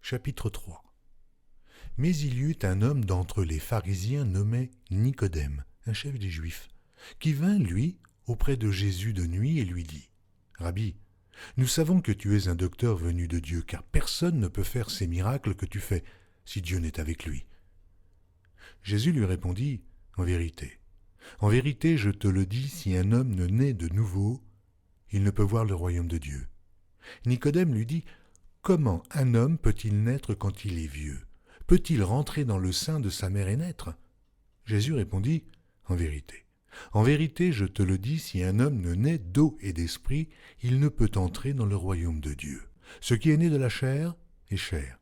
Chapitre 3. Mais il y eut un homme d'entre les pharisiens nommé Nicodème, un chef des Juifs, qui vint, lui, auprès de Jésus de nuit et lui dit : « Rabbi, nous savons que tu es un docteur venu de Dieu, car personne ne peut faire ces miracles que tu fais, si Dieu n'est avec lui. » Jésus lui répondit : « En vérité, je te le dis, si un homme ne naît de nouveau, il ne peut voir le royaume de Dieu. » Nicodème lui dit : « Comment un homme peut-il naître quand il est vieux ? Peut-il rentrer dans le sein de sa mère et naître ?» Jésus répondit : « En vérité, je te le dis, si un homme ne naît d'eau et d'esprit, il ne peut entrer dans le royaume de Dieu. Ce qui est né de la chair est chair.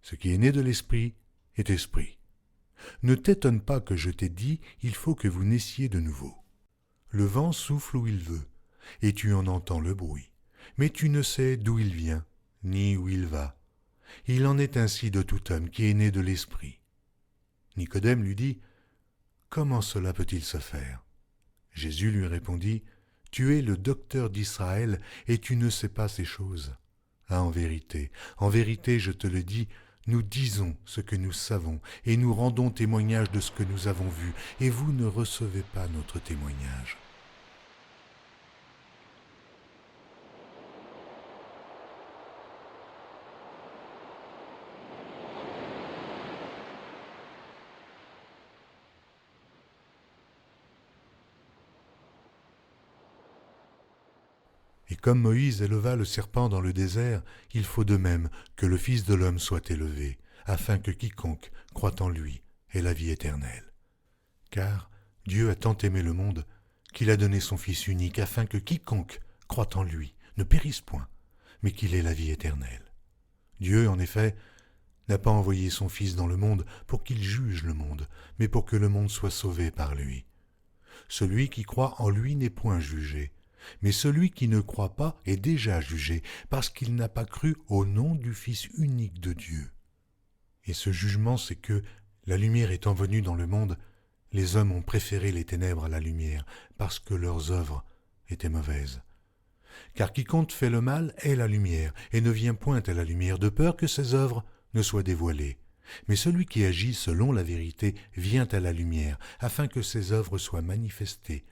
Ce qui est né de l'esprit est esprit. Ne t'étonne pas que je t'ai dit, il faut que vous naissiez de nouveau. Le vent souffle où il veut, et tu en entends le bruit, mais tu ne sais d'où il vient, ni où il va. Il en est ainsi de tout homme qui est né de l'esprit. » Nicodème lui dit : « Comment cela peut-il se faire ?» Jésus lui répondit : « Tu es le docteur d'Israël et tu ne sais pas ces choses. Ah, en vérité, je te le dis, nous disons ce que nous savons et nous rendons témoignage de ce que nous avons vu, et vous ne recevez pas notre témoignage. » Et comme Moïse éleva le serpent dans le désert, il faut de même que le Fils de l'homme soit élevé, afin que quiconque croit en lui ait la vie éternelle. Car Dieu a tant aimé le monde qu'il a donné son Fils unique, afin que quiconque croit en lui ne périsse point, mais qu'il ait la vie éternelle. Dieu, en effet, n'a pas envoyé son Fils dans le monde pour qu'il juge le monde, mais pour que le monde soit sauvé par lui. Celui qui croit en lui n'est point jugé, mais celui qui ne croit pas est déjà jugé, parce qu'il n'a pas cru au nom du Fils unique de Dieu. Et ce jugement, c'est que, la lumière étant venue dans le monde, les hommes ont préféré les ténèbres à la lumière, parce que leurs œuvres étaient mauvaises. Car quiconque fait le mal est la lumière, et ne vient point à la lumière, de peur que ses œuvres ne soient dévoilées. Mais celui qui agit selon la vérité vient à la lumière, afin que ses œuvres soient manifestées,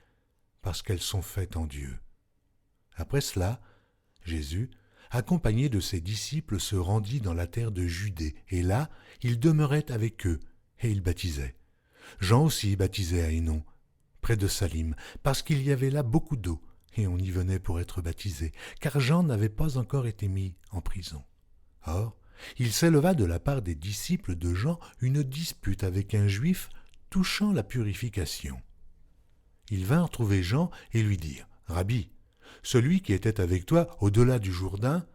parce qu'elles sont faites en Dieu. Après cela, Jésus, accompagné de ses disciples, se rendit dans la terre de Judée, et là, il demeurait avec eux, et il baptisait. Jean aussi baptisait à Hénon, près de Salim, parce qu'il y avait là beaucoup d'eau, et on y venait pour être baptisé, car Jean n'avait pas encore été mis en prison. Or, il s'éleva de la part des disciples de Jean une dispute avec un juif touchant la purification. Ils vinrent trouver Jean et lui dirent : « Rabbi, celui qui était avec toi au-delà du Jourdain,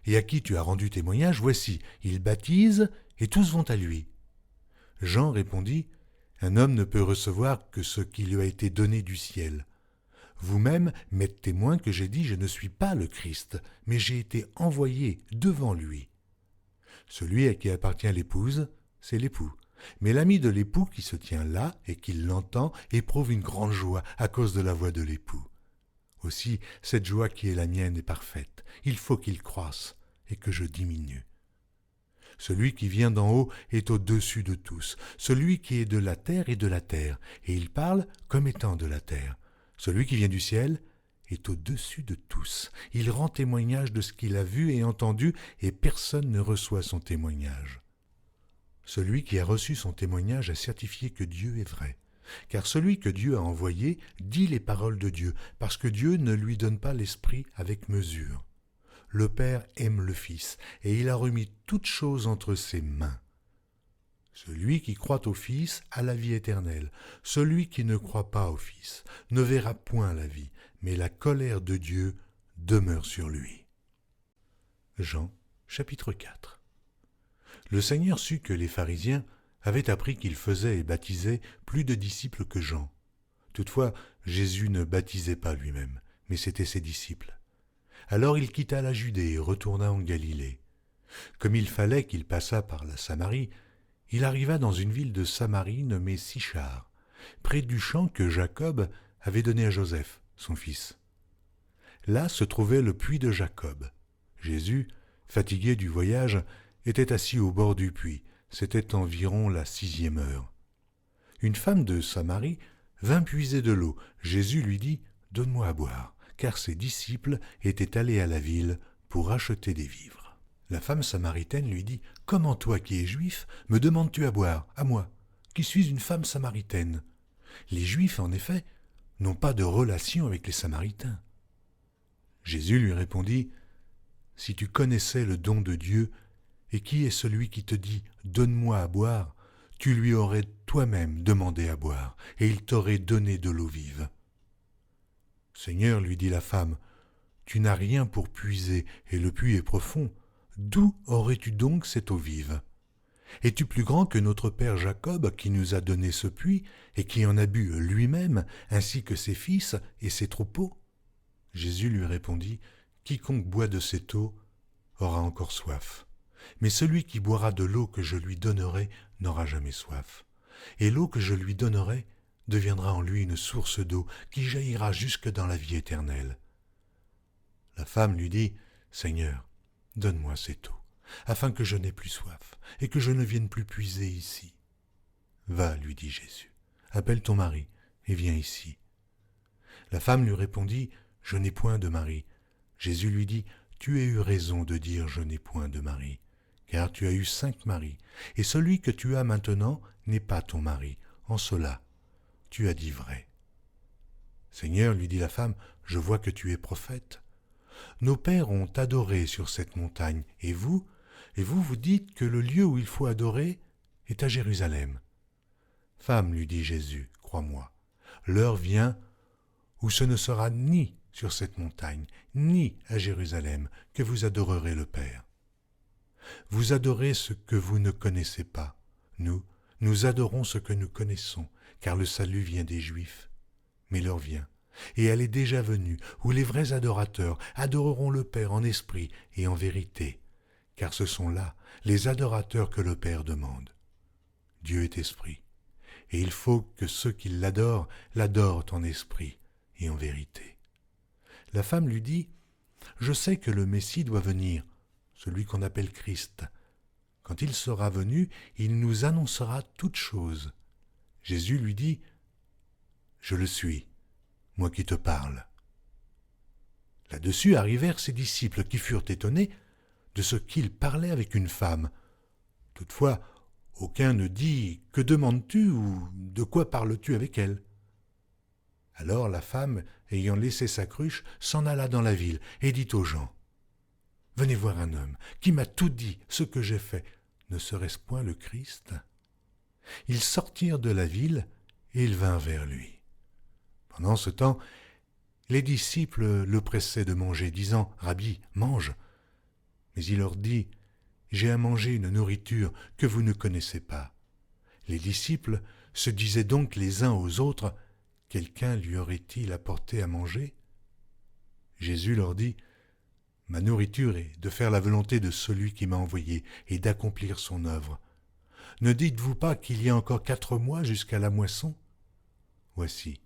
et à qui tu as rendu témoignage, voici, il baptise, et tous vont à lui. » Jean répondit : « Un homme ne peut recevoir que ce qui lui a été donné du ciel. Vous-même m'êtes témoin que j'ai dit : je ne suis pas le Christ, mais j'ai été envoyé devant lui. Celui à qui appartient l'épouse, c'est l'époux. Mais l'ami de l'époux qui se tient là et qui l'entend éprouve une grande joie à cause de la voix de l'époux. Aussi, cette joie qui est la mienne est parfaite. Il faut qu'il croisse et que je diminue. Celui qui vient d'en haut est au-dessus de tous. Celui qui est de la terre est de la terre, et il parle comme étant de la terre. Celui qui vient du ciel est au-dessus de tous. Il rend témoignage de ce qu'il a vu et entendu, et personne ne reçoit son témoignage. Celui qui a reçu son témoignage a certifié que Dieu est vrai. Car celui que Dieu a envoyé dit les paroles de Dieu, parce que Dieu ne lui donne pas l'Esprit avec mesure. Le Père aime le Fils, et il a remis toutes choses entre ses mains. Celui qui croit au Fils a la vie éternelle. Celui qui ne croit pas au Fils ne verra point la vie, mais la colère de Dieu demeure sur lui. Jean, chapitre 4. Le Seigneur sut que les pharisiens avaient appris qu'il faisait et baptisait plus de disciples que Jean. Toutefois, Jésus ne baptisait pas lui-même, mais c'étaient ses disciples. Alors il quitta la Judée et retourna en Galilée. Comme il fallait qu'il passât par la Samarie, il arriva dans une ville de Samarie nommée Sichar, près du champ que Jacob avait donné à Joseph, son fils. Là se trouvait le puits de Jacob. Jésus, fatigué du voyage, était assis au bord du puits. C'était environ la 6e heure. Une femme de Samarie vint puiser de l'eau. Jésus lui dit « Donne-moi à boire », car ses disciples étaient allés à la ville pour acheter des vivres. La femme samaritaine lui dit « Comment toi qui es juif, me demandes-tu à boire, à moi, qui suis une femme samaritaine ?» Les Juifs, en effet, n'ont pas de relation avec les Samaritains. Jésus lui répondit « Si tu connaissais le don de Dieu, et qui est celui qui te dit « Donne-moi à boire », tu lui aurais toi-même demandé à boire, et il t'aurait donné de l'eau vive. « Seigneur, lui dit la femme, tu n'as rien pour puiser, et le puits est profond. D'où aurais-tu donc cette eau vive ? Es-tu plus grand que notre père Jacob, qui nous a donné ce puits, et qui en a bu lui-même, ainsi que ses fils et ses troupeaux ?» Jésus lui répondit, « Quiconque boit de cette eau aura encore soif. Mais celui qui boira de l'eau que je lui donnerai n'aura jamais soif. Et l'eau que je lui donnerai deviendra en lui une source d'eau qui jaillira jusque dans la vie éternelle. » La femme lui dit, « Seigneur, donne-moi cette eau, afin que je n'aie plus soif, et que je ne vienne plus puiser ici. » « Va, lui dit Jésus, appelle ton mari, et viens ici. » La femme lui répondit, « Je n'ai point de mari. » Jésus lui dit, « Tu as eu raison de dire « Je n'ai point de mari », car tu as eu 5 maris, et celui que tu as maintenant n'est pas ton mari. En cela, tu as dit vrai. » « Seigneur, lui dit la femme, je vois que tu es prophète. Nos pères ont adoré sur cette montagne, et vous vous dites que le lieu où il faut adorer est à Jérusalem. Femme, lui dit Jésus, crois-moi, l'heure vient où ce ne sera ni sur cette montagne, ni à Jérusalem que vous adorerez le Père. Vous adorez ce que vous ne connaissez pas. Nous adorons ce que nous connaissons, car le salut vient des Juifs. Mais l'heure vient, et elle est déjà venue, où les vrais adorateurs adoreront le Père en esprit et en vérité, car ce sont là les adorateurs que le Père demande. Dieu est esprit, et il faut que ceux qui l'adorent en esprit et en vérité. La femme lui dit, « Je sais que le Messie doit venir, celui qu'on appelle Christ. Quand il sera venu, il nous annoncera toutes choses. » Jésus lui dit, « Je le suis, moi qui te parle. » Là-dessus arrivèrent ses disciples qui furent étonnés de ce qu'il parlait avec une femme. Toutefois, aucun ne dit « Que demandes-tu » ou « De quoi parles-tu avec elle ?» Alors la femme, ayant laissé sa cruche, s'en alla dans la ville et dit aux gens « Venez voir un homme qui m'a tout dit ce que j'ai fait. Ne serait-ce point le Christ ?» Ils sortirent de la ville et ils vinrent vers lui. Pendant ce temps, les disciples le pressaient de manger, disant « Rabbi, mange !» Mais il leur dit « J'ai à manger une nourriture que vous ne connaissez pas. » Les disciples se disaient donc les uns aux autres « Quelqu'un lui aurait-il apporté à manger ?» Jésus leur dit « Ma nourriture est de faire la volonté de celui qui m'a envoyé et d'accomplir son œuvre. Ne dites-vous pas qu'il y a encore 4 mois jusqu'à la moisson ? Voici,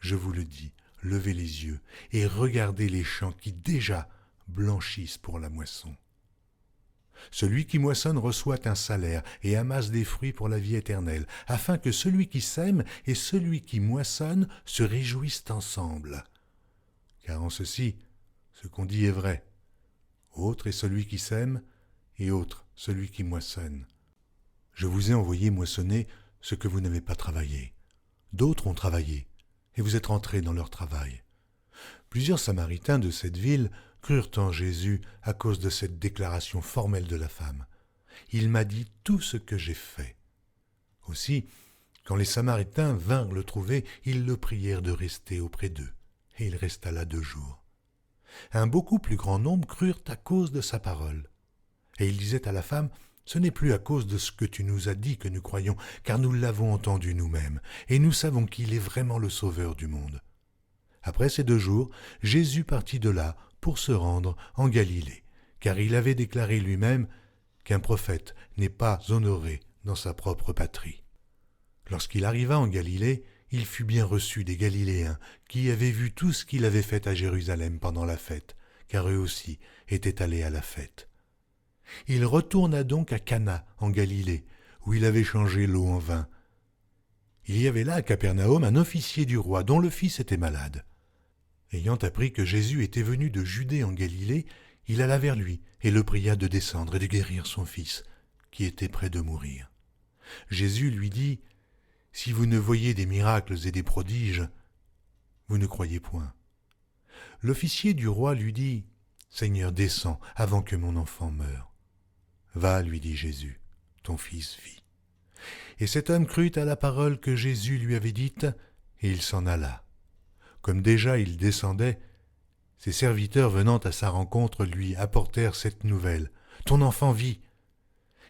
je vous le dis, levez les yeux et regardez les champs qui déjà blanchissent pour la moisson. Celui qui moissonne reçoit un salaire et amasse des fruits pour la vie éternelle, afin que celui qui sème et celui qui moissonne se réjouissent ensemble. Car en ceci, ce qu'on dit est vrai. Autre est celui qui sème, et autre celui qui moissonne. Je vous ai envoyé moissonner ce que vous n'avez pas travaillé. D'autres ont travaillé, et vous êtes entrés dans leur travail. Plusieurs Samaritains de cette ville crurent en Jésus à cause de cette déclaration formelle de la femme. Il m'a dit tout ce que j'ai fait. Aussi, quand les Samaritains vinrent le trouver, ils le prièrent de rester auprès d'eux, et il resta là 2 jours. Un beaucoup plus grand nombre crurent à cause de sa parole. Et il disait à la femme, « Ce n'est plus à cause de ce que tu nous as dit que nous croyons, car nous l'avons entendu nous-mêmes, et nous savons qu'il est vraiment le Sauveur du monde. » Après ces 2 jours, Jésus partit de là pour se rendre en Galilée, car il avait déclaré lui-même qu'un prophète n'est pas honoré dans sa propre patrie. Lorsqu'il arriva en Galilée, il fut bien reçu des Galiléens qui avaient vu tout ce qu'il avait fait à Jérusalem pendant la fête, car eux aussi étaient allés à la fête. Il retourna donc à Cana, en Galilée, où il avait changé l'eau en vin. Il y avait là à Capernaum un officier du roi dont le fils était malade. Ayant appris que Jésus était venu de Judée en Galilée, il alla vers lui et le pria de descendre et de guérir son fils, qui était près de mourir. Jésus lui dit : « Si vous ne voyez des miracles et des prodiges, vous ne croyez point. » L'officier du roi lui dit : « Seigneur, descends avant que mon enfant meure. » « Va, lui dit Jésus, ton fils vit. » Et cet homme crut à la parole que Jésus lui avait dite, et il s'en alla. Comme déjà il descendait, ses serviteurs venant à sa rencontre lui apportèrent cette nouvelle : « Ton enfant vit. »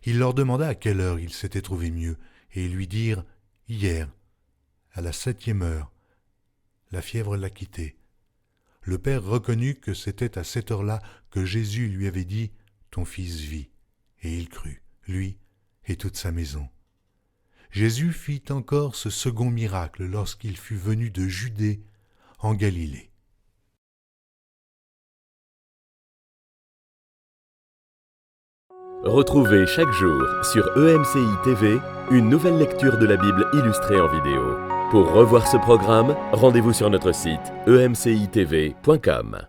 Il leur demanda à quelle heure il s'était trouvé mieux, et ils lui dirent : « Hier, à la 7e heure, la fièvre l'a quitté. » Le père reconnut que c'était à cette heure-là que Jésus lui avait dit : « Ton fils vit. » Et il crut, lui et toute sa maison. Jésus fit encore ce second miracle lorsqu'il fut venu de Judée en Galilée. Retrouvez chaque jour sur EMCI TV une nouvelle lecture de la Bible illustrée en vidéo. Pour revoir ce programme, rendez-vous sur notre site emcitv.com.